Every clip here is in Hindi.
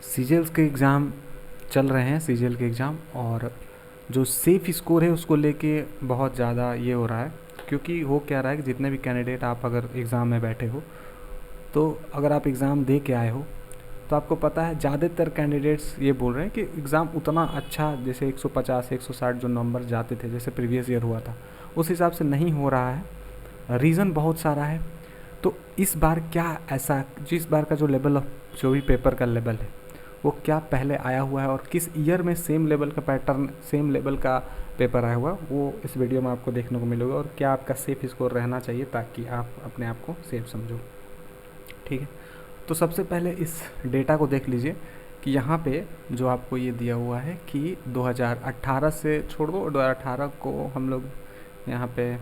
सीजीएल्स के एग्ज़ाम चल रहे हैं, सीजीएल के एग्ज़ाम, और जो सेफ़ स्कोर है उसको लेके बहुत ज़्यादा ये हो रहा है, क्योंकि हो क्या रहा है कि जितने भी कैंडिडेट आप अगर एग्ज़ाम में बैठे हो, तो अगर आप एग्ज़ाम दे के आए हो तो आपको पता है ज़्यादातर कैंडिडेट्स ये बोल रहे हैं कि एग्ज़ाम उतना अच्छा, जैसे 150 160 जो नंबर जाते थे जैसे प्रीवियस ईयर हुआ था, उस हिसाब से नहीं हो रहा है। रीज़न बहुत सारा है। तो इस बार क्या ऐसा, जिस बार का जो लेवल ऑफ जो भी पेपर का लेवल है वो क्या पहले आया हुआ है, और किस ईयर में सेम लेवल का पैटर्न, सेम लेवल का पेपर आया हुआ है, वो इस वीडियो में आपको देखने को मिलेगा। और क्या आपका सेफ़ स्कोर रहना चाहिए ताकि आप अपने आप को सेफ समझो। ठीक है, तो सबसे पहले इस डेटा को देख लीजिए कि यहाँ पे जो आपको ये दिया हुआ है कि 2018 से छोड़ दो, 2018 को हम लोग यहाँ पे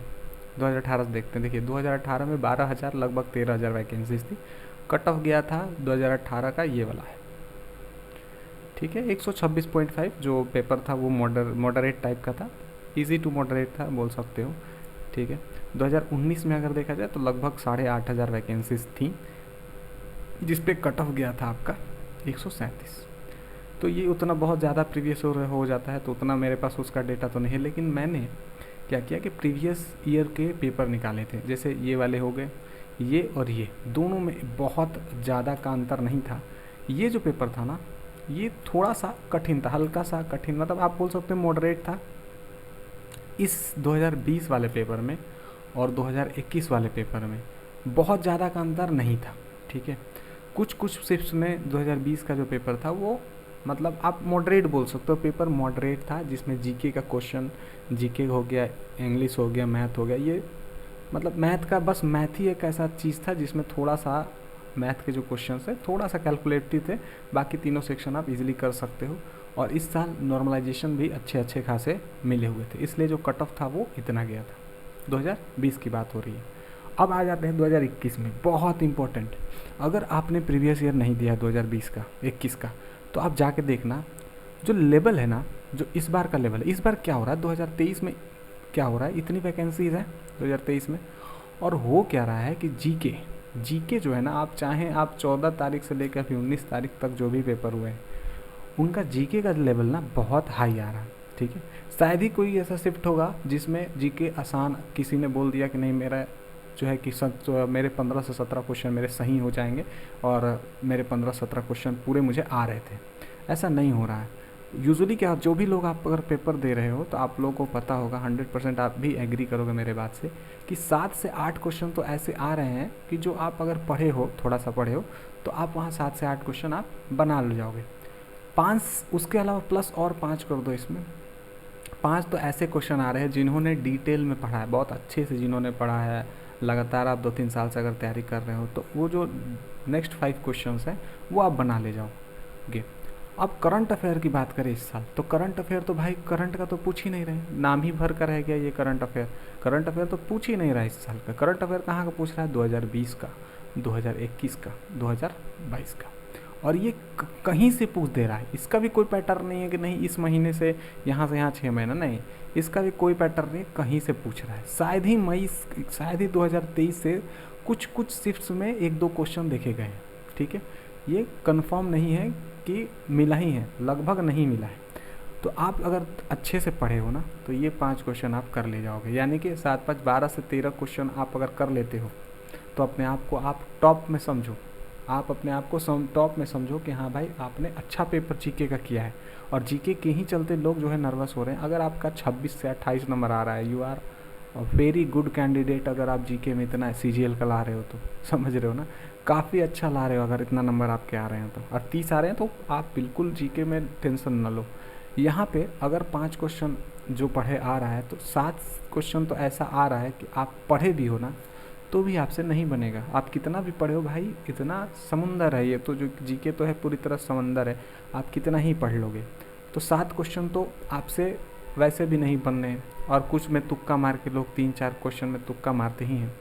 2018 से देखते हैं। देखिए 2018 में 12,000 लगभग 13,000 वैकेंसीज थी। कट ऑफ गया था 2018 का ये वाला है। ठीक है, 126.5 जो पेपर था वो मॉडरेट टाइप का था, इजी टू मॉडरेट था बोल सकते हो। ठीक है, 2019 में अगर देखा जाए तो लगभग 8,500 वैकेंसीज थी, जिस पे कट ऑफ गया था आपका 137। तो ये उतना बहुत ज़्यादा प्रीवियस हो जाता है, तो उतना मेरे पास उसका डेटा तो नहीं है। लेकिन मैंने क्या किया कि प्रीवियस ईयर के पेपर निकाले थे, जैसे ये वाले हो गए, ये और ये दोनों में बहुत ज़्यादा का अंतर नहीं था। ये जो पेपर था ना, ये थोड़ा सा कठिन था, हल्का सा कठिन, मतलब आप बोल सकते हैं मॉडरेट था। इस 2020 वाले पेपर में और 2021 वाले पेपर में बहुत ज़्यादा का अंतर नहीं था। ठीक है, कुछ कुछ शिफ्ट्स में 2020 का जो पेपर था वो मतलब आप मॉडरेट बोल सकते हो, पेपर मॉडरेट था, जिसमें जीके का क्वेश्चन, जीके हो गया, इंग्लिश हो गया, मैथ हो गया, ये मतलब मैथ का बस मैथ ही एक ऐसा चीज़ था जिसमें थोड़ा सा मैथ के जो क्वेश्चन है थोड़ा सा कैलकुलेटिव थे, बाकी तीनों सेक्शन आप इजीली कर सकते हो। और इस साल नॉर्मलाइजेशन भी अच्छे अच्छे खासे मिले हुए थे, इसलिए जो कट ऑफ था वो इतना गया था। 2020 की बात हो रही है। अब आ जाते हैं 2021 में, बहुत इंपॉर्टेंट। अगर आपने प्रीवियस ईयर नहीं दिया 2020 का 21 का, तो आप जाके देखना जो लेवल है ना, जो इस बार का लेवल है, इस बार क्या हो रहा है 2023 में, क्या हो रहा है, इतनी वैकेंसीज हैं 2023 में। और हो क्या रहा है कि जीके जीके जो है ना, आप चाहें आप 14 तारीख से लेकर फिर 19 तारीख तक जो भी पेपर हुए हैं उनका जीके का लेवल ना बहुत हाई आ रहा है। ठीक है, शायद ही कोई ऐसा शिफ्ट होगा जिसमें जीके आसान, किसी ने बोल दिया कि नहीं मेरा जो है कि मेरे 15 से 17 क्वेश्चन मेरे सही हो जाएंगे और मेरे 15-17 क्वेश्चन पूरे मुझे आ रहे थे। ऐसा नहीं हो रहा है। यूजुअली क्या, जो भी लोग आप अगर पेपर दे रहे हो तो आप लोगों को पता होगा, 100% आप भी एग्री करोगे मेरे बात से, कि 7 से 8 क्वेश्चन तो ऐसे आ रहे हैं कि जो आप अगर पढ़े हो, थोड़ा सा पढ़े हो, तो आप वहाँ 7 से 8 क्वेश्चन आप बना ले जाओगे। 5 उसके अलावा प्लस और 5 कर दो इसमें। 5 तो ऐसे क्वेश्चन आ रहे हैं जिन्होंने डिटेल में पढ़ा है, बहुत अच्छे से जिन्होंने पढ़ा है, लगातार आप 2-3 साल से अगर तैयारी कर रहे हो, तो वो जो नेक्स्ट 5 क्वेश्चन हैं वो आप बना ले जाओगे। अब करंट अफेयर की बात करें इस साल, तो करंट अफेयर तो भाई करंट का तो पूछ ही नहीं रहे, नाम ही भर का रह गया ये करंट अफेयर। करंट अफेयर तो पूछ ही नहीं रहा इस साल का। करंट अफेयर कहाँ का पूछ रहा है, 2020 का, 2021 का, 2022 का। और ये कहीं से पूछ दे रहा है, इसका भी कोई पैटर्न नहीं है कि नहीं इस महीने से यहाँ 6 महीना, नहीं, इसका भी कोई पैटर्न नहीं, कहीं से पूछ रहा है। शायद ही 2023 से कुछ कुछ शिफ्ट्स में 1-2 क्वेश्चन देखे गए हैं। ठीक है, ये कंफर्म नहीं है कि मिला ही है, लगभग नहीं मिला है। तो आप अगर अच्छे से पढ़े हो ना, तो ये 5 क्वेश्चन आप कर ले जाओगे, यानी कि 7-5 12 से 13 क्वेश्चन आप अगर कर लेते हो तो अपने आप को आप टॉप में समझो, आप अपने आप को टॉप में समझो कि हाँ भाई आपने अच्छा पेपर जीके का किया है। और जीके के ही चलते लोग जो है नर्वस हो रहे हैं। अगर आपका 26 से 28 नंबर आ रहा है, you are very good candidate. अगर आप जीके में इतना सीजीएल का ला रहे हो तो समझ रहे हो ना, काफ़ी अच्छा ला रहे हो अगर इतना नंबर आपके आ रहे हैं तो, और 30 आ रहे हैं तो आप बिल्कुल जीके में टेंशन न लो। यहाँ पे अगर 5 क्वेश्चन जो पढ़े आ रहा है, तो 7 क्वेश्चन तो ऐसा आ रहा है कि आप पढ़े भी हो ना तो भी आपसे नहीं बनेगा। आप कितना भी पढ़े हो भाई, इतना समुंदर है ये तो, जो जीके तो है पूरी तरह समंदर है, आप कितना ही पढ़ लोगे। तो 7 क्वेश्चन तो आपसे वैसे भी नहीं बनने, और कुछ में तुक्का मार के लोग 3-4 क्वेश्चन में तुक्का मारते ही हैं।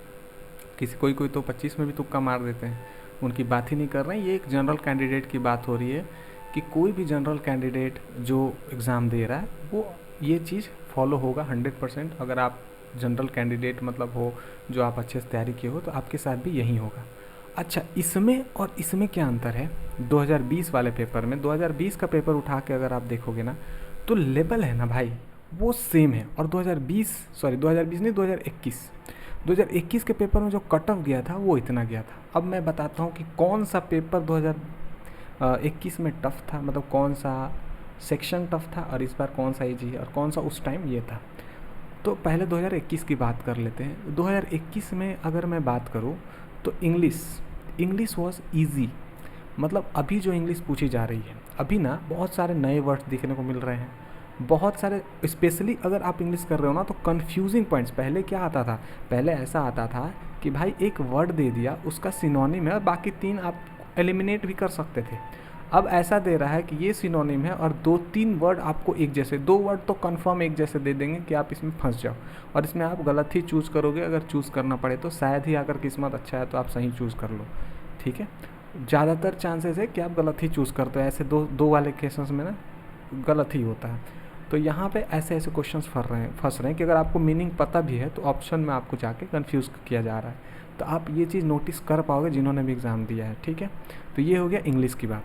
कोई कोई तो 25 में भी तुक्का मार देते हैं, उनकी बात ही नहीं कर रहे हैं। ये एक जनरल कैंडिडेट की बात हो रही है कि कोई भी जनरल कैंडिडेट जो एग्ज़ाम दे रहा है वो ये चीज़ फॉलो होगा 100%। अगर आप जनरल कैंडिडेट मतलब हो, जो आप अच्छे से तैयारी किए हो, तो आपके साथ भी यही होगा। अच्छा, इसमें और इसमें क्या अंतर है? 2020 वाले पेपर में, 2020 का पेपर उठा के अगर आप देखोगे ना, तो लेवल है ना भाई, वो सेम है। और 2020, सॉरी 2020 नहीं, 2021 के पेपर में जो कट ऑफ गया था वो इतना गया था। अब मैं बताता हूँ कि कौन सा पेपर 2021 में टफ था, मतलब कौन सा सेक्शन टफ था, और इस बार कौन सा ईजी है, और कौन सा उस टाइम ये था। तो पहले 2021 की बात कर लेते हैं। 2021 में अगर मैं बात करूँ तो इंग्लिश वॉज ईजी। मतलब अभी जो इंग्लिश पूछी जा रही है, अभी ना बहुत सारे नए वर्ड्स दिखने को मिल रहे हैं, बहुत सारे, स्पेशली अगर आप इंग्लिश कर रहे हो ना तो कन्फ्यूजिंग पॉइंट्स। पहले क्या आता था? पहले ऐसा आता था कि भाई एक वर्ड दे दिया, उसका सिनोनिम है और बाकी 3 आप एलिमिनेट भी कर सकते थे। अब ऐसा दे रहा है कि ये सिनोनिम है और 2-3 वर्ड आपको एक जैसे, 2 वर्ड तो कंफर्म एक जैसे दे देंगे कि आप इसमें फंस जाओ, और इसमें आप गलत ही चूज़ करोगे। अगर चूज़ करना पड़े तो शायद ही, अगर किस्मत अच्छा है तो आप सही चूज़ कर लो, ठीक है। ज़्यादातर चांसेस है कि आप गलत ही चूज़ करते हो, ऐसे दो वाले केसेस में ना गलत ही होता है। तो यहाँ पे ऐसे ऐसे क्वेश्चंस फंस रहे हैं कि अगर आपको मीनिंग पता भी है तो ऑप्शन में आपको जाके कंफ्यूज किया जा रहा है। तो आप ये चीज़ नोटिस कर पाओगे जिन्होंने भी एग्ज़ाम दिया है, ठीक है। तो ये हो गया इंग्लिश की बात।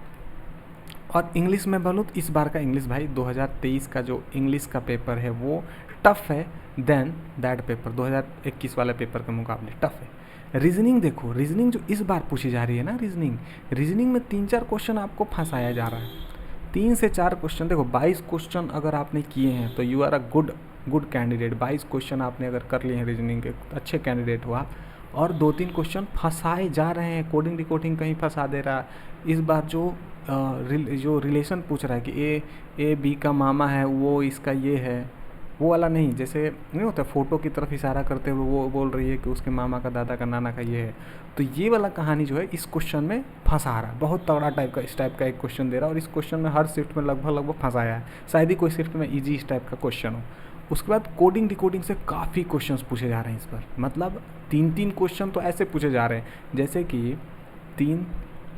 और इंग्लिश में बोलूँ तो इस बार का इंग्लिश भाई, 2023 का जो इंग्लिश का पेपर है वो टफ़ है देन दैट पेपर, 2021 वाले पेपर के मुकाबले टफ़ है। रीजनिंग देखो, रीजनिंग जो इस बार पूछी जा रही है ना, रीजनिंग में 3-4 क्वेश्चन आपको फंसाया जा रहा है। 3 से 4 क्वेश्चन, देखो 22 क्वेश्चन अगर आपने किए हैं तो you are a good candidate. 22 question आपने अगर कर लिए हैं रीजनिंग के, अच्छे कैंडिडेट हो आप। और 2-3 क्वेश्चन फंसाए जा रहे हैं, कोडिंग डिकोडिंग कहीं फंसा दे रहा है। इस बार जो रिलेशन पूछ रहा है कि ए बी का मामा है, वो इसका ये है, वो वाला नहीं, जैसे नहीं होता फ़ोटो की तरफ इशारा करते हुए वो बोल रही है कि उसके मामा का, दादा का, नाना का ये है। तो ये वाला कहानी जो है इस क्वेश्चन में फंसा रहा है, बहुत तगड़ा टाइप का, इस टाइप का एक क्वेश्चन दे रहा है। और इस क्वेश्चन में हर शिफ्ट में लगभग फंसाया है, शायद ही कोई शिफ्ट में ईजी इस टाइप का क्वेश्चन हो। उसके बाद कोडिंग डिकोडिंग से काफ़ी क्वेश्चंस पूछे जा रहे हैं इस बार, मतलब 3-3 क्वेश्चन तो ऐसे पूछे जा रहे हैं जैसे कि 3,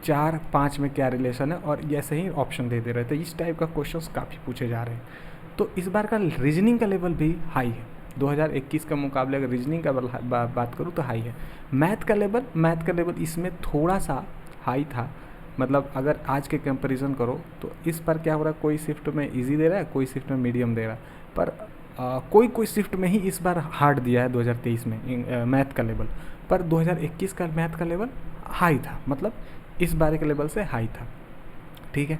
4, 5 में क्या रिलेशन है, और ऐसे ही ऑप्शन दे रहे थे। इस टाइप का क्वेश्चंस काफ़ी पूछे जा रहे हैं। तो इस बार का रीजनिंग का लेवल भी हाई है, 2021 के मुकाबले अगर रीजनिंग का बात करूँ तो हाई है। मैथ का लेवल इसमें थोड़ा सा हाई था, मतलब अगर आज के कंपैरिजन करो तो इस पर क्या हो रहा है, कोई शिफ्ट में इजी दे रहा है, कोई शिफ्ट में मीडियम दे रहा है, पर कोई शिफ्ट में ही इस बार हार्ड दिया है 2023 में मैथ का लेवल। पर 2021 का मैथ का लेवल हाई था, मतलब इस बार के लेवल से हाई था, ठीक है।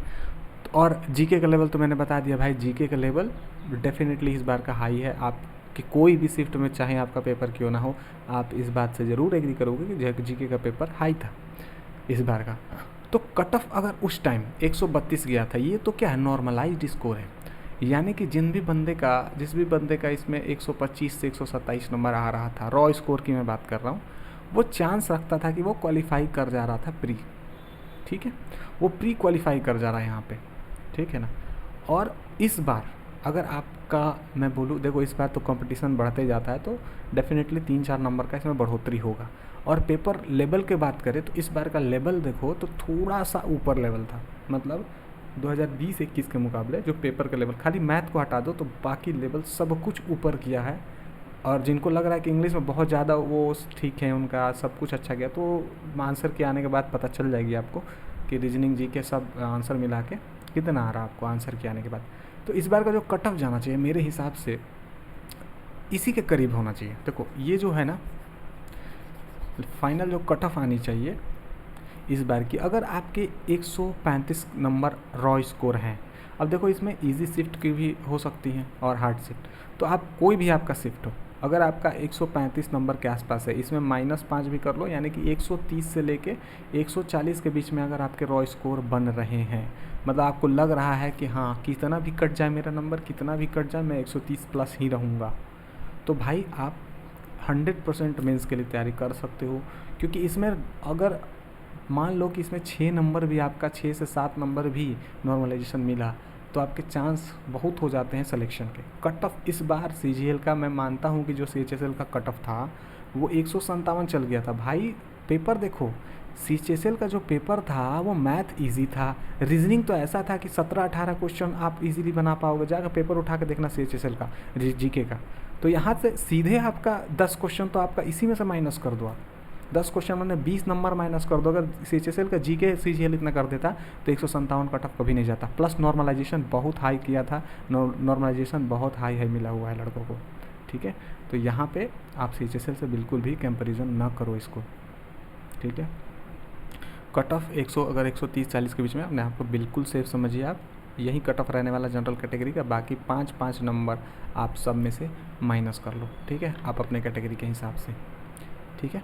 और जीके का लेवल तो मैंने बता दिया भाई, जीके का लेवल डेफिनेटली इस बार का हाई है। आप कि कोई भी शिफ्ट में चाहे आपका पेपर क्यों ना हो, आप इस बात से ज़रूर एग्री करोगे कि जीके का पेपर हाई था इस बार का। तो कट ऑफ अगर उस टाइम 132 गया था, ये तो क्या है, नॉर्मलाइज्ड स्कोर है, यानी कि जिस भी बंदे का इसमें 125 से 127 नंबर आ रहा था, रॉ स्कोर की मैं बात कर रहा हूँ, वो चांस रखता था कि वो क्वालिफाई कर जा रहा था प्री, ठीक है, वो प्री क्वालिफाई कर जा रहा है यहाँ पे, ठीक है ना। और इस बार अगर आपका मैं बोलूँ, देखो इस बार तो कंपटीशन बढ़ते जाता है, तो डेफिनेटली 3-4 नंबर का इसमें बढ़ोतरी होगा। और पेपर लेवल के बात करें तो इस बार का लेवल देखो तो थोड़ा सा ऊपर लेवल था, मतलब 2020-21 के मुकाबले जो पेपर का लेवल, खाली मैथ को हटा दो तो बाकी लेवल सब कुछ ऊपर किया है। और जिनको लग रहा है कि इंग्लिश में बहुत ज़्यादा वो ठीक है, उनका सब कुछ अच्छा गया, तो आंसर के आने के बाद पता चल जाएगी आपको कि रीजनिंग जी के सब आंसर मिला के कितना आ रहा है आपको आंसर के आने के बाद। तो इस बार का जो कट ऑफ जाना चाहिए मेरे हिसाब से इसी के करीब होना चाहिए। देखो ये जो है ना, फाइनल जो कट ऑफ आनी चाहिए इस बार की, अगर आपके 135 नंबर रॉ स्कोर हैं, अब देखो इसमें इजी शिफ्ट की भी हो सकती हैं और हार्ड शिफ्ट, तो आप कोई भी आपका शिफ्ट हो, अगर आपका 135 नंबर के आसपास है, इसमें -5 भी कर लो, यानी कि 130 से लेके 140 के बीच में अगर आपके रॉ स्कोर बन रहे हैं, मतलब आपको लग रहा है कि हाँ कितना भी कट जाए मेरा नंबर, कितना भी कट जाए मैं 130 प्लस ही रहूँगा, तो भाई आप 100% मेंस के लिए तैयारी कर सकते हो। क्योंकि इसमें अगर मान लो कि इसमें 6 नंबर भी आपका, 6 से 7 नंबर भी नॉर्मलाइजेशन मिला, तो आपके चांस बहुत हो जाते हैं सिलेक्शन के। कट ऑफ इस बार सीजीएल का मैं मानता हूँ कि जो सीएचएसएल का कट ऑफ था वो 157 चल गया था। भाई पेपर देखो, सीएचएसएल का जो पेपर था वो मैथ इजी था, रीजनिंग तो ऐसा था कि 17-18 क्वेश्चन आप इजीली बना पाओगे। जाकर पेपर उठा के देखना सीएचएसएल का, जीके का, तो यहाँ से सीधे आपका 10 क्वेश्चन तो आपका इसी में से माइनस कर दो आप, 10 क्वेश्चन मैंने 20 नंबर माइनस कर दो, अगर CHSL का GK CGL इतना कर देता तो 157 कट ऑफ कभी नहीं जाता। प्लस नॉर्मलाइजेशन बहुत हाई किया था, नॉर्मलाइजेशन बहुत हाई है मिला हुआ है लड़कों को, ठीक है। तो यहाँ पे आप CHSL से बिल्कुल भी कंपैरिजन ना करो इसको, ठीक है। कट ऑफ 100 अगर 130-40 के बीच में अपने आप को बिल्कुल सेफ समझिए आप, यही कट ऑफ रहने वाला जनरल कैटेगरी का। बाकी 5-5 नंबर आप सब में से माइनस कर लो, ठीक है, आप अपने कैटेगरी के हिसाब से, ठीक है।